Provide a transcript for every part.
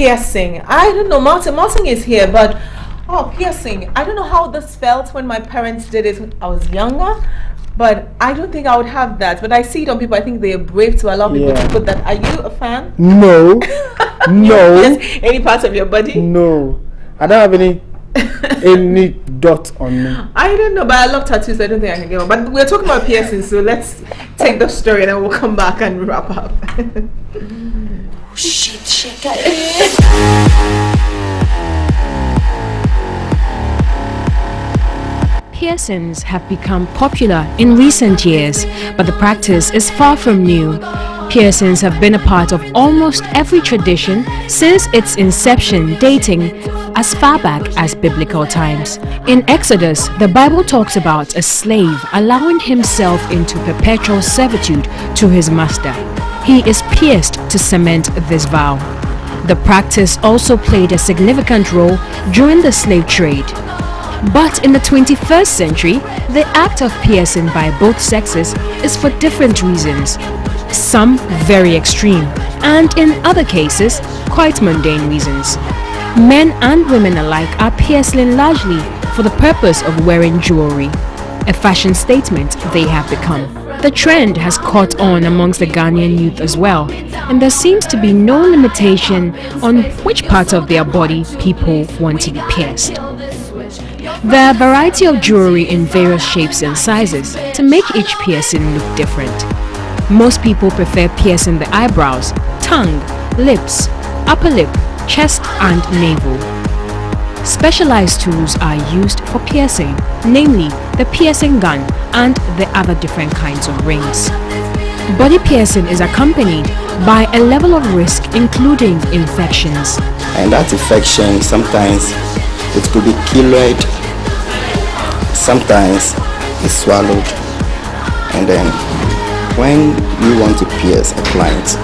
piercing. I don't know. Martin is here, but piercing. I don't know how this felt when my parents did it when I was younger, but I don't think I would have that. But I see it on people. I think they are brave to allow people to put that. Are you a fan? No. No. Yes. Any parts of your body? No. I don't have any dot on me. I don't know, but I love tattoos, so I don't think I can get one. But we're talking about piercing, so let's take the story and then we'll come back and wrap up. Shit. Piercings have become popular in recent years, but the practice is far from new. Piercings have been a part of almost every tradition since its inception, dating as far back as biblical times. In Exodus, the Bible talks about a slave allowing himself into perpetual servitude to his master. He is pierced to cement this vow. The practice also played a significant role during the slave trade. But in the 21st century, the act of piercing by both sexes is for different reasons. Some very extreme, and in other cases, quite mundane reasons. Men and women alike are piercing largely for the purpose of wearing jewelry. A fashion statement they have become. The trend has caught on amongst the Ghanaian youth as well, and there seems to be no limitation on which part of their body people want to be pierced. There are a variety of jewelry in various shapes and sizes to make each piercing look different. Most people prefer piercing the eyebrows, tongue, lips, upper lip, chest and navel. Specialized tools are used for piercing, namely the piercing gun and the other different kinds of rings. Body piercing is accompanied by a level of risk including infections. And that infection, sometimes it could be keloid, sometimes it's swallowed, and then when we want to pierce a client,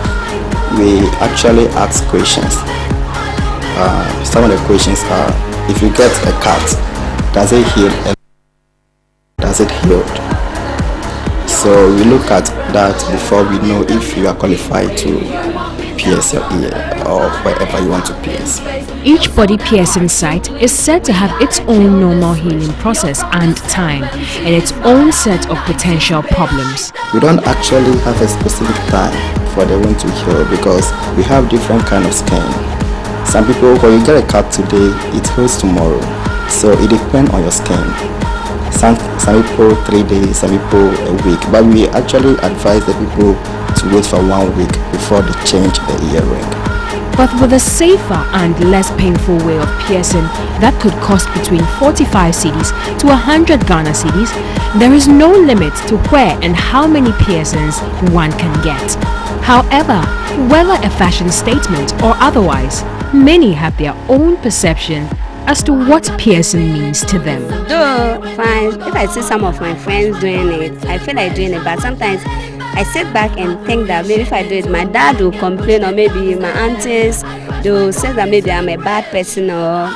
we actually ask questions. Some of the questions are, if you get a cut, does it heal? Does it heal? So we look at that before we know if you are qualified to pierce your ear or wherever you want to pierce. Each body piercing site is said to have its own normal healing process and time, and its own set of potential problems. We don't actually have a specific time for the wound to heal because we have different kind of skin. Some people, when you get a cut today, it heals tomorrow. So it depends on your skin. Some people 3 days, some people a week. But we actually advise the people to wait for 1 week before they change the earring. But with a safer and less painful way of piercing that could cost between 45 cedis to 100 Ghana cedis, there is no limit to where and how many piercings one can get. However, whether a fashion statement or otherwise, many have their own perception as to what piercing means to them. Though, fine, if I see some of my friends doing it, I feel like doing it, but sometimes I sit back and think that maybe if I do it, my dad will complain, or maybe my aunties, they will say that maybe I'm a bad person, or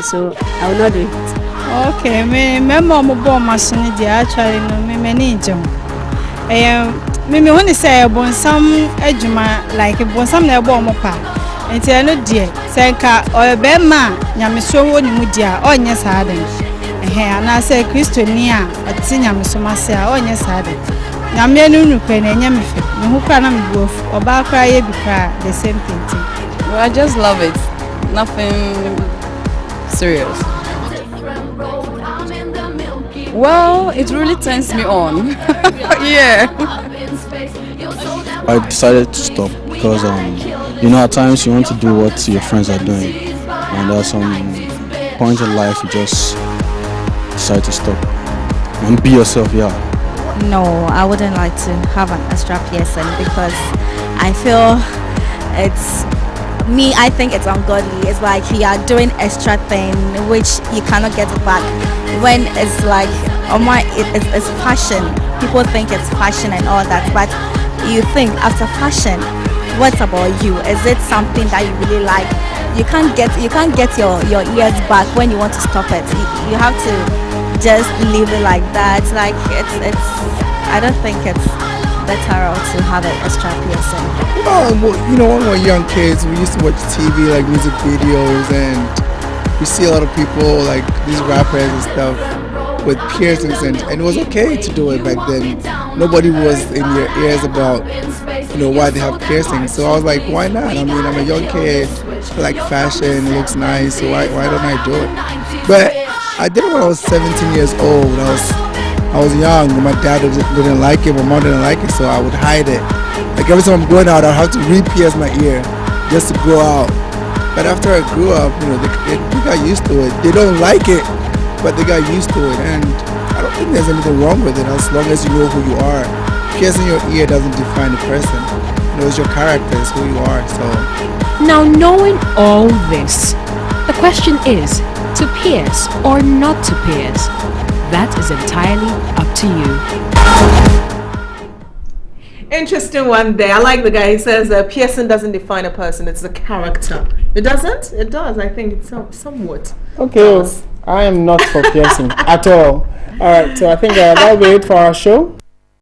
so I will not do it. Okay, me mom born my son actually no me many jam. Me when they say born some ejuma like born some na born mo pa. Enti I no die. Say ka o be ma nyameso wo ni mu dia onye saade. Ana say Christiani a ati nyameso ma say onye saade. Nyame no nupe na enye me fe. Me hu kra na me buof. Oba kra ye bi kra the same thing. Well, I just love it. Nothing serious. Well, it really turns me on. Yeah. I decided to stop because at times you want to do what your friends are doing, and there are some points in life you just decide to stop and be yourself. No, I wouldn't like to have an extra piercing because I feel I think it's ungodly. It's like you are doing extra thing which you cannot get it back. When it's like, it's fashion. People think it's fashion and all that, but you think after fashion, what about you? Is it something that you really like? You can't get your ears back when you want to stop it. You have to just leave it like that. Like it's I don't think it's better out to have an extra piercing? Well, you know, when we were young kids, we used to watch TV, like music videos, and we see a lot of people, like these rappers and stuff, with piercings, and it was okay to do it back then. Nobody was in your ears about, you know, why they have piercings. So I was like, why not? I mean, I'm a young kid, I like fashion, it looks nice, so why don't I do it? But I did it when I was 17 years old. I was young, and my dad didn't like it, my mom didn't like it, so I would hide it. Like every time I'm going out, I'd have to re-pierce my ear just to go out. But after I grew up, you know, they got used to it. They don't like it, but they got used to it, and I don't think there's anything wrong with it as long as you know who you are. Piercing your ear doesn't define the person. You know, it's your character, it's who you are. So Now, knowing all this, the question is, to pierce or not to pierce? That is entirely up to you. Interesting one there. I like the guy. He says piercing doesn't define a person. It's the character. It doesn't? It does. I think it's somewhat. okay, I am not for piercing at all. All right, so I think that'll be it for our show.